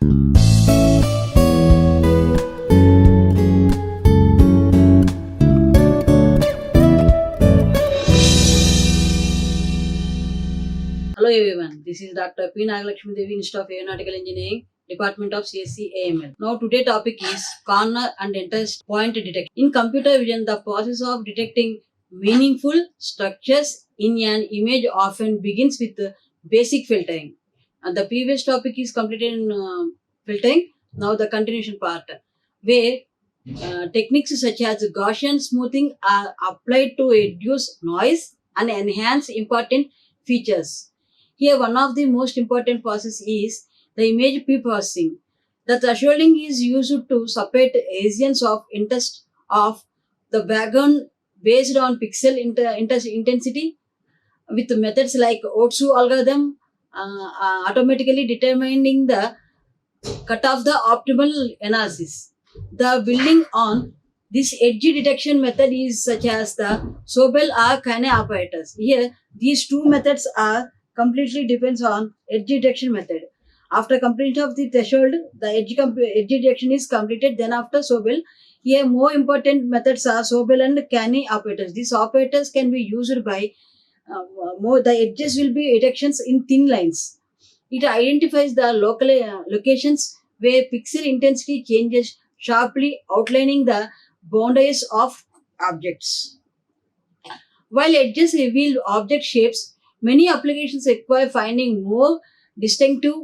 Hello everyone, this is Dr. P. Naga Lakshmi Devi, Institute of Aeronautical Engineering, Department of CSC AML. Now today topic is corner and interest point detection. In computer vision, the process of detecting meaningful structures in an image often begins with basic filtering. And the previous topic is completed in filtering. Now the continuation part, where techniques such as Gaussian smoothing are applied to reduce noise and enhance important features. Here, one of the most important process is the image pre-processing. The thresholding is used to separate regions of interest of the background based on pixel intensity with methods like Otsu algorithm, automatically determining the cut off the optimal analysis. The building on this edge detection method is such as the Sobel or Kane operators. Here, these two methods are completely depends on edge detection method. After completion of the threshold, the edge detection is completed. Then after Sobel, here more important methods are Sobel and Kane operators. These operators can be used by the edges will be detections in thin lines. It identifies the local locations where pixel intensity changes sharply, outlining the boundaries of objects. While edges reveal object shapes, many applications require finding more distinctive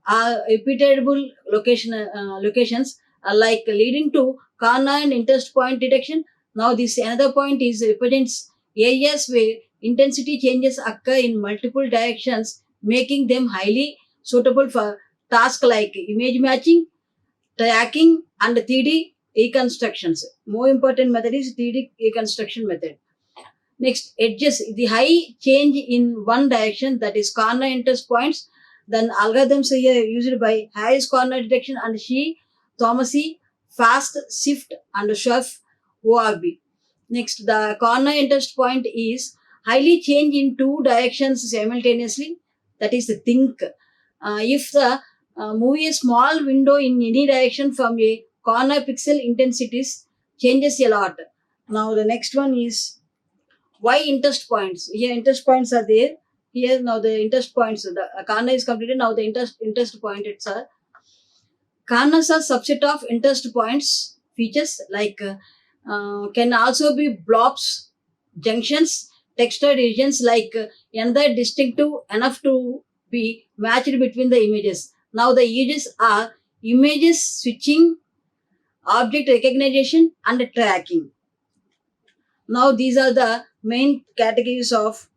repeatable locations like leading to corner and interest point detection. Now this another point is represents areas where intensity changes occur in multiple directions, making them highly suitable for tasks like image matching, tracking, and 3D reconstructions. More important method is 3D reconstruction method. Next, edges, the high change in one direction, that is corner interest points. Then algorithms here used by Harris corner detection and She, Thomasi, fast, shift, and Scherf ORB. Next, the corner interest point is highly change in two directions simultaneously. That is the think. If the move a small window in any direction from a corner pixel intensities changes a lot. Now the next one is why interest points. Here interest points are there. Here now the interest points, the corner is completed. Now the interest point itself. Corners are subset of interest points features like can also be blobs, junctions, textured regions like another distinctive enough to be matched between the images. Now the uses are images switching, object recognition, and tracking. Now these are the main categories of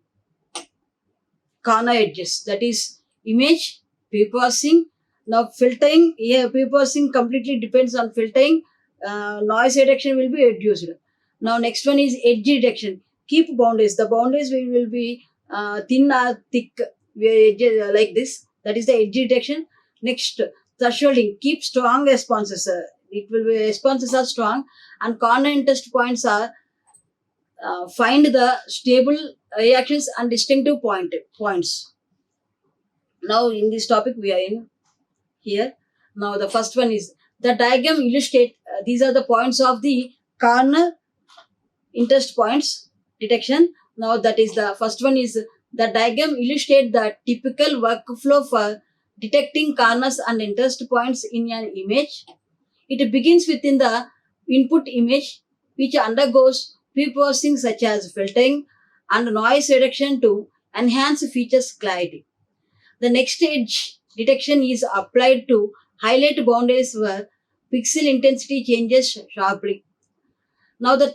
corner edges, that is image, pre-processing. Now filtering, here pre-processing completely depends on filtering. Noise reduction will be reduced. Now next one is edge detection. Keep boundaries. The boundaries will be thin or thick edges like this. That is the edge detection. Next, thresholding. Keep strong responses. It will be responses are strong, and corner interest points are find the stable reactions and distinctive points. Now in this topic we are in here. Now the first one is the diagram illustrate. These are the points of the corner interest points detection. Now that is the first one is the diagram illustrate the typical workflow for detecting corners and interest points in an image. It begins within the input image, which undergoes pre-processing such as filtering and noise reduction to enhance features clarity. The next edge detection is applied to highlight boundaries where pixel intensity changes sharply. Now the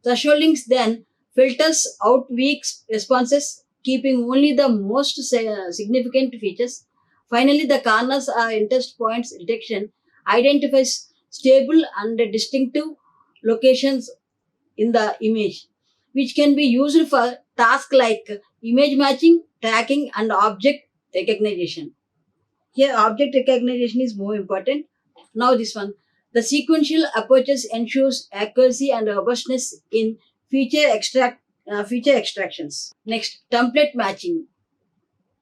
thresholdings then filters out weak responses, keeping only the most significant features. Finally, the corners or interest points detection identifies stable and distinctive locations in the image, which can be used for tasks like image matching, tracking, and object recognition. Here, object recognition is more important. Now, this one. The sequential approaches ensures accuracy and robustness in feature extractions. Next, template matching.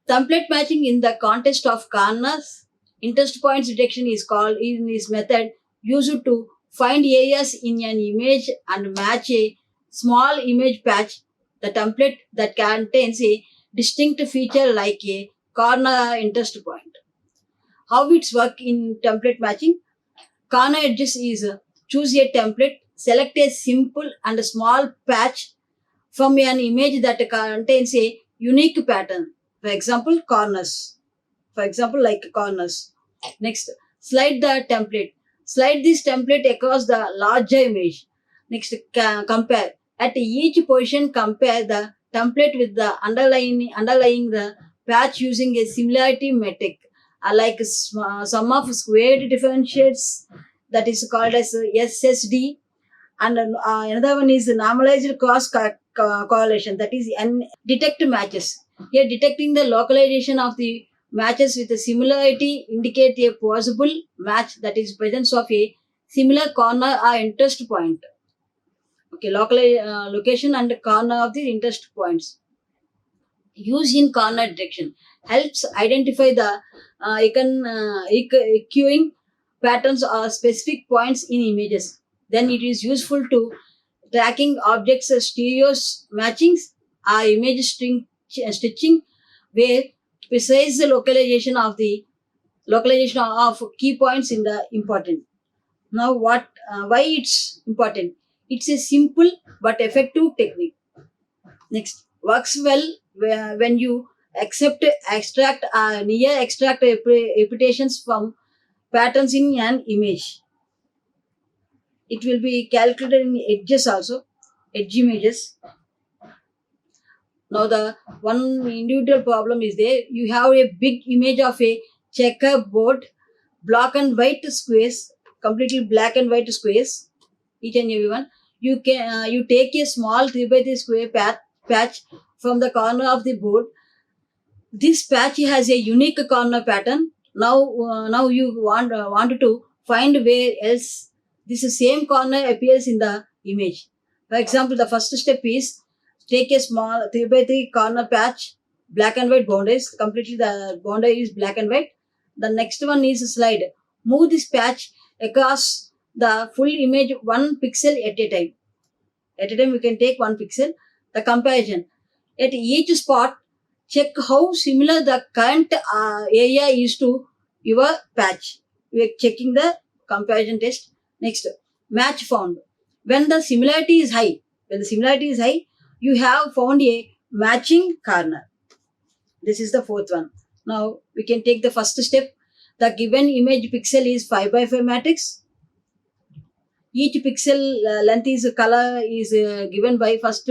Template matching in the context of corners Interest points detection is called in this method used to find areas in an image and match a small image patch the template that contains a distinct feature like a corner interest point. How it's work in template matching? Corner edges is choose a template, select a simple and a small patch from an image that contains a unique pattern. For example, corners. For example, like corners. Next, slide the template. Slide this template across the larger image. Next, compare. At each position, compare the template with the underlying the patch using a similarity metric, like sum of squared differentiates that is called as SSD, and another one is normalized cross correlation that is detect matches. Here, detecting the localization of the matches with a similarity indicate a possible match that is presence of a similar corner or interest point. Okay, location and corner of the interest points. Use in corner detection helps identify the echoing patterns or specific points in images. Then it is useful to tracking objects stereos matchings or image stitching where precise localization of key points in the important. Now what why it's important? It's a simple but effective technique. Next, works well when you extract near extract reputations from patterns in an image. It will be calculated in edges also, edge images. Now the one individual problem is there. You have a big image of a checkerboard, black and white squares, completely black and white squares, each and every one. You take a small 3 by 3 square patch from the corner of the board. This patch has a unique corner pattern. Now you want to find where else this same corner appears in the image. For example, the first step is take a small 3 by 3 corner patch, black and white boundaries. Completely the boundary is black and white. The next one is slide. Move this patch across the full image 1 pixel at a time. At a time, we can take 1 pixel. The comparison. At each spot, check how similar the current area is to your patch. We are checking the comparison test. Next, match found. When the similarity is high, you have found a matching corner. This is the fourth one. Now we can take the first step. The given image pixel is 5 by 5 matrix. Each pixel length is color is given by first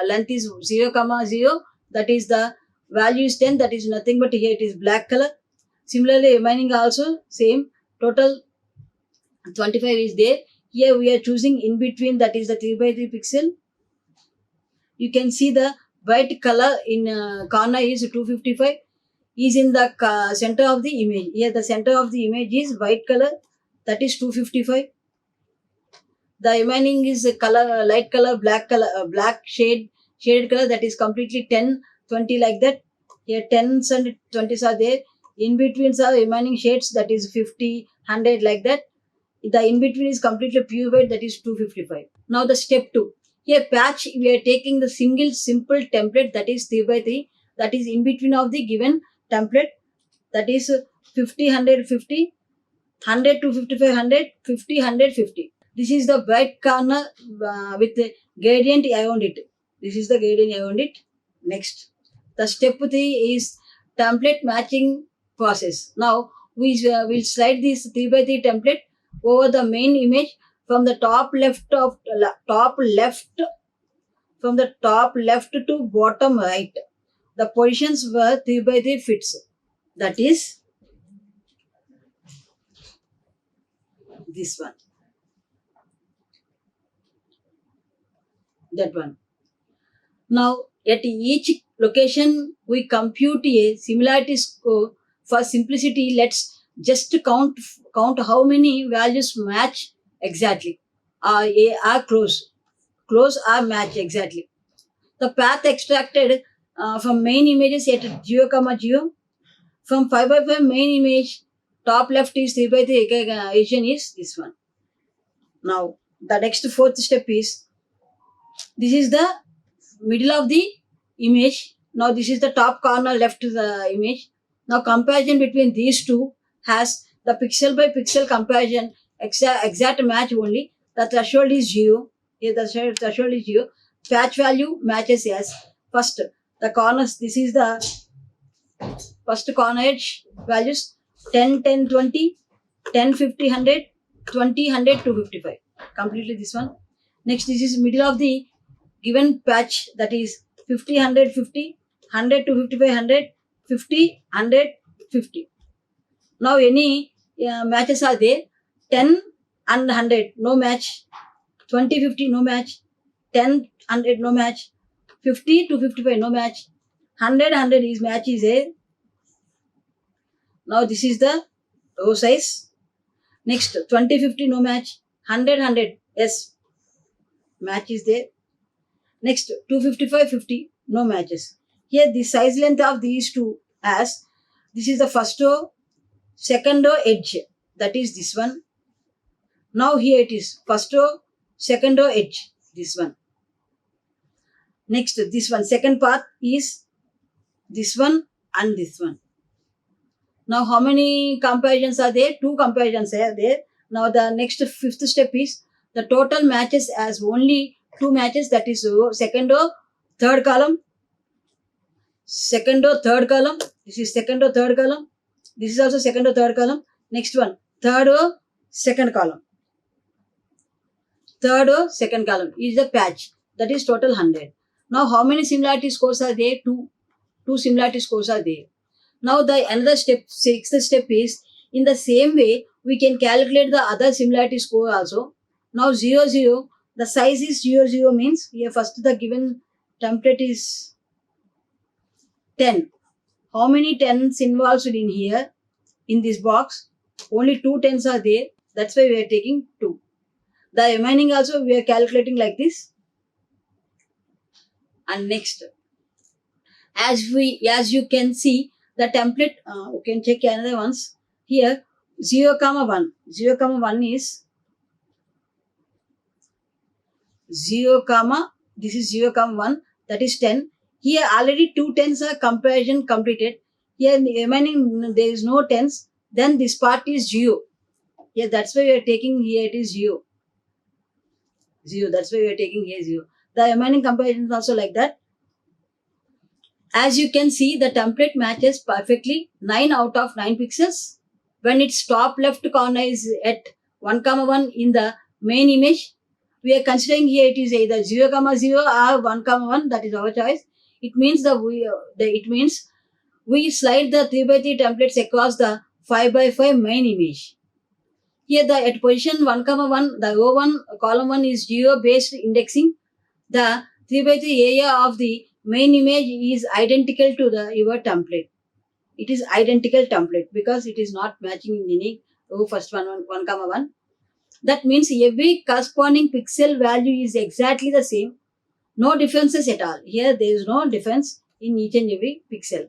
length is 0 comma 0, that is the value is 10, that is nothing but here it is black color. Similarly remaining also same, total 25 is there. Here we are choosing in between, that is the 3 by 3 pixel. You can see the white color in corner is 255 is in the center of the image. Here the center of the image is white color, that is 255. The remaining is color, light color, black color, black shaded color, that is completely 10, 20 like that. Here 10s and 20s are there. In between are remaining shades, that is 50, 100 like that. The in between is completely pure white, that is 255. Now the step 2. Here patch, we are taking the single simple template, that is 3 by 3, that is in between of the given template, that is 50, 100, 50, 100 to 55, 100, 50, 100, 50. This is the white corner with the gradient around it. This is the gradient around it. Next, the step 3 is template matching process. Now we will slide this 3 by 3 template over the main image from the top left to bottom right. The positions were 3 by 3 fits. That is this one. That one. Now, at each location, we compute a similarity score. For simplicity, let's just count how many values match exactly. Are close or match exactly. The path extracted from main images at 0, 0 from 5 by 5 main image top left is 3 by 3 Asian is this one. Now the next fourth step is, this is the middle of the image. Now this is the top corner left the image. Now comparison between these two has the pixel by pixel comparison, exact match only. The threshold is 0. Here the threshold is 0. Patch value matches as first the corners. This is the first corner edge values 10, 10, 20, 10, 50, 100, 20, 100, 255. Completely this one. Next, this is middle of the given patch, that is 50, 100, 50, 100, 255, 100, 50, 100, 50. Now any matches are there. 10 and 100 no match, 20, 50 no match, 10, 100 no match, 50 to 55 no match, 100, 100 is match is there. Now this is the row size. Next 20, 50 no match, 100, 100 yes match is there. Next 255, 50 no matches. Here the size length of these two, as this is the first row, second row edge, that is this one. Now here it is first row, second row edge, this one. Next this one, second part is this one and this one. Now how many comparisons are there? 2 comparisons are there. Now the next fifth step is the total matches as only 2 matches, that is second row, third column, second row, third column. This is second row, third column. This is also second row, third column. Next one, third row, second column. Third row, second column is the patch, that is total 100. Now how many similarity scores are there? 2 similarity scores are there. Now the another step, sixth step is, in the same way we can calculate the other similarity score also. Now 0, 0, the size is 0, 0 means here first the given template is 10. How many 10s involved in here? In this box only 2 10s are there, that's why we are taking 2. The remaining also we are calculating like this. And next, as you can see the template, we can check another ones. Here 0, 1. 0, 1 is 0, this is 0, 1, that is 10. Here already 2 10s are comparison completed. Here remaining there is no 10s. Then this part is 0. Here that's why we are taking here it is 0. 0. That's why we are taking here 0. The remaining comparison is also like that. As you can see, the template matches perfectly 9 out of 9 pixels. When its top left corner is at 1, 1 in the main image, we are considering here it is either 0, 0 or 1, 1. That is our choice. It means we slide the 3 by 3 templates across the 5 by 5 main image. Here the at position 1, 1, the row 1, column 1 is 0 based indexing. The 3 by 3 area of the main image is identical to your template. It is identical template because it is not matching in any row first 1, 1. That means every corresponding pixel value is exactly the same. No differences at all. Here there is no difference in each and every pixel.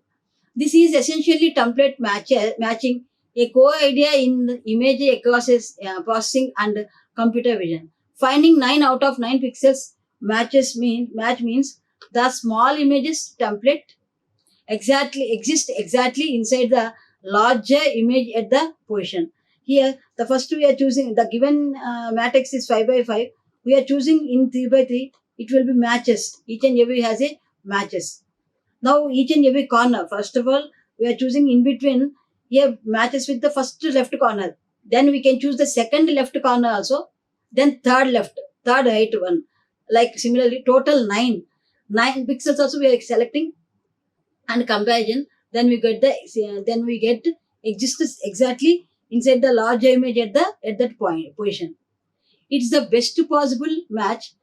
This is essentially template matching, a core idea in the image across processing and computer vision. Finding 9 out of 9 pixels match means the small images template exist exactly inside the larger image at the position. Here the first we are choosing the given matrix is 5 by 5. We are choosing in 3 by 3. It will be matches. Each and every has a matches. Now each and every corner, first of all we are choosing in between. Here matches with the first left corner. Then we can choose the second left corner also. Then third right one. Like similarly total 9 pixels also we are selecting and comparison. Then we get exists exactly inside the larger image at that position. It's the best possible match.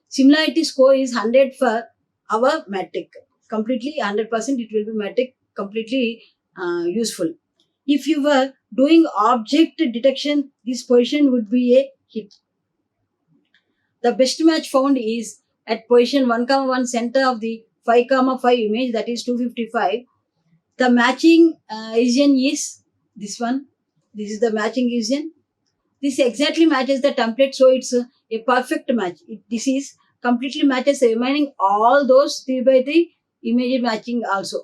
Similarity score is 100 for our metric. Completely 100%. It will be metric completely useful. If you were doing object detection, this position would be a hit. The best match found is at position 1, 1 center of the 5, 5 image, that is 255. The matching region is this one. This is the matching region. This exactly matches the template, so it's a perfect match. This is completely matches the remaining all those 3 by 3 image matching also.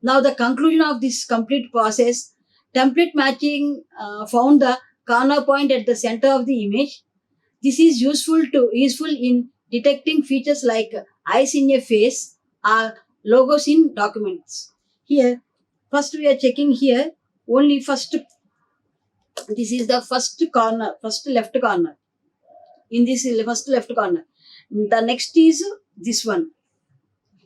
Now the conclusion of this complete process, template matching found the corner point at the center of the image. This is useful in detecting features like eyes in a face or logos in documents. Here, first we are checking here only first. This is the first corner, first left corner. In this first left corner, the next is this one.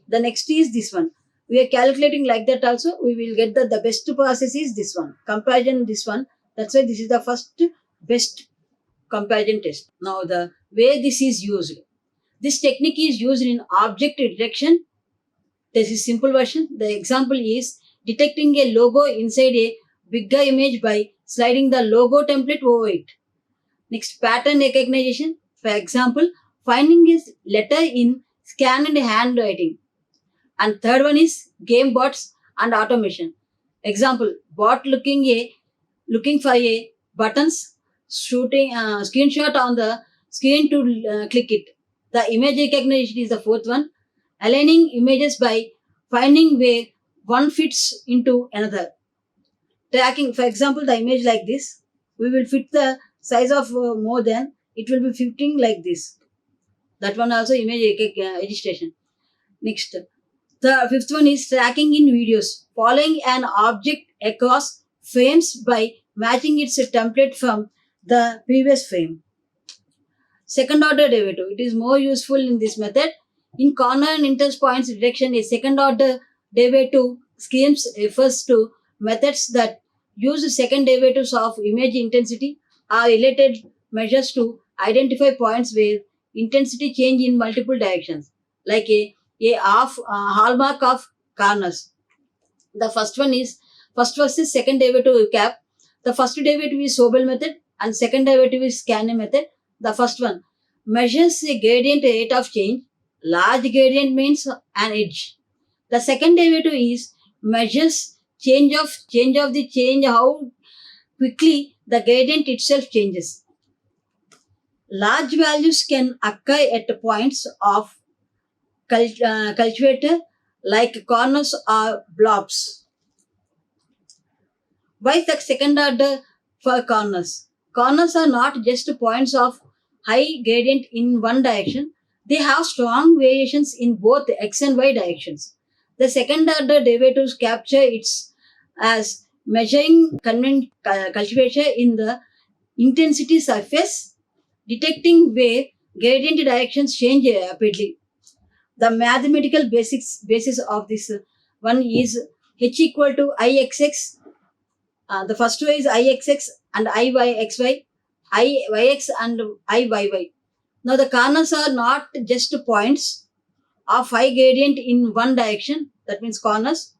The next is this one. We are calculating like that also. We will get the best process is this one. Comparison this one. That's why this is the first best comparison test. Now the way this is used. This technique is used in object detection. This is simple version. The example is detecting a logo inside a bigger image by sliding the logo template over it. Next, pattern recognition. For example, finding a letter in scanned handwriting. And third one is game bots and automation. Example, bot looking for a buttons, shooting screenshot on the screen to click it. The image recognition is the fourth one. Aligning images by finding where one fits into another. Tracking, for example, the image like this, we will fit the size of more than, it will be fitting like this. That one also image registration. Next, the fifth one is tracking in videos, following an object across frames by matching its template from the previous frame. Second order derivative. It is more useful in this method. In corner and interest points detection, a second order derivative schemes refers to methods that use second derivatives of image intensity or related measures to identify points where intensity change in multiple directions, like a hallmark of corners. The first one is first versus second derivative recap. The first derivative is Sobel method and second derivative is Scanner method. The first one measures a gradient rate of change. Large gradient means an edge. The second derivative is measures change of the change, how quickly the gradient itself changes. Large values can occur at points of cultivator like corners or blobs. Why is the second order for corners? Corners are not just points of high gradient in one direction. They have strong variations in both x and y directions. The second order derivatives capture its as measuring cultivation in the intensity surface, detecting where gradient directions change rapidly. The mathematical basis of this one is h equal to ixx. The first way is ixx and iyxy, iyx and iyy. Now the corners are not just points of high gradient in one direction. That means corners.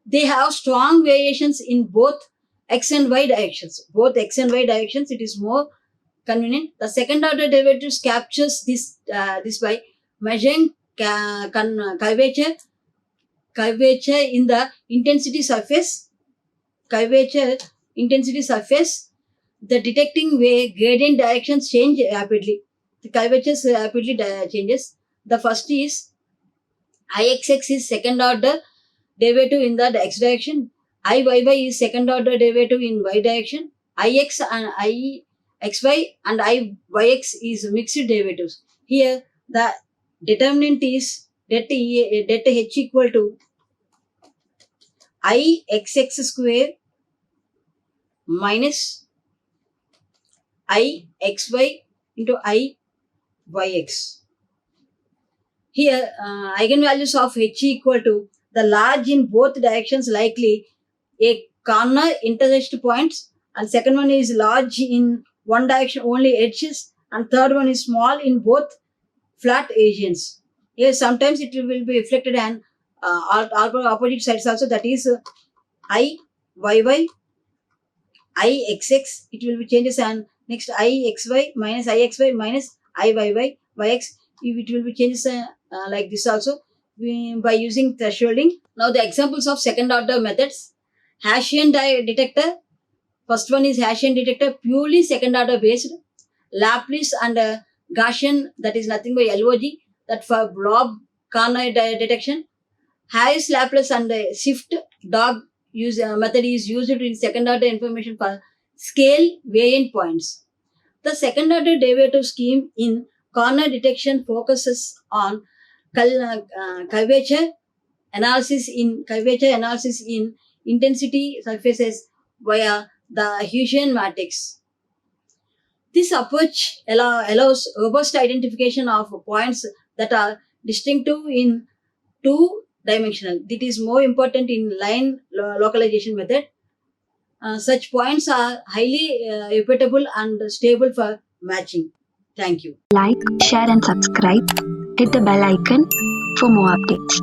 They have strong variations in both x and y directions. Both x and y directions. It is more convenient. The second order derivatives captures this by measuring curvature in the intensity surface, the detecting where gradient directions change rapidly. The curvature rapidly changes. The first is ixx is second order derivative in the x direction. Iyy is second order derivative in y direction. Ix and ixy and iyx is mixed derivatives. Here the determinant is delta h equal to ixx square minus ixy into iyx. Here eigenvalues of h equal to the large in both directions, likely a corner intersection points, and second one is large in one direction only edges, and third one is small in both flat regions. Here sometimes it will be reflected and opposite sides also, that is iyy, ixx, it will be changes, and next ixy minus iyy, yx, it will be changes like this also by using thresholding. Now the examples of second order methods: Hessian detector, First one is Hessian detector, purely second order based. Laplace and Gaussian, that is nothing but LOG, that for blob corner detection. Harris Laplace and shift dog method is used in second order information for scale variant points. The second order derivative scheme in corner detection focuses on curvature analysis in intensity surfaces via the Hessian matrix. This approach allows robust identification of points that are distinctive in two-dimensional. It is more important in line localization method. Such points are highly repeatable and stable for matching. Thank you. Like, share and subscribe. Hit the bell icon for more updates.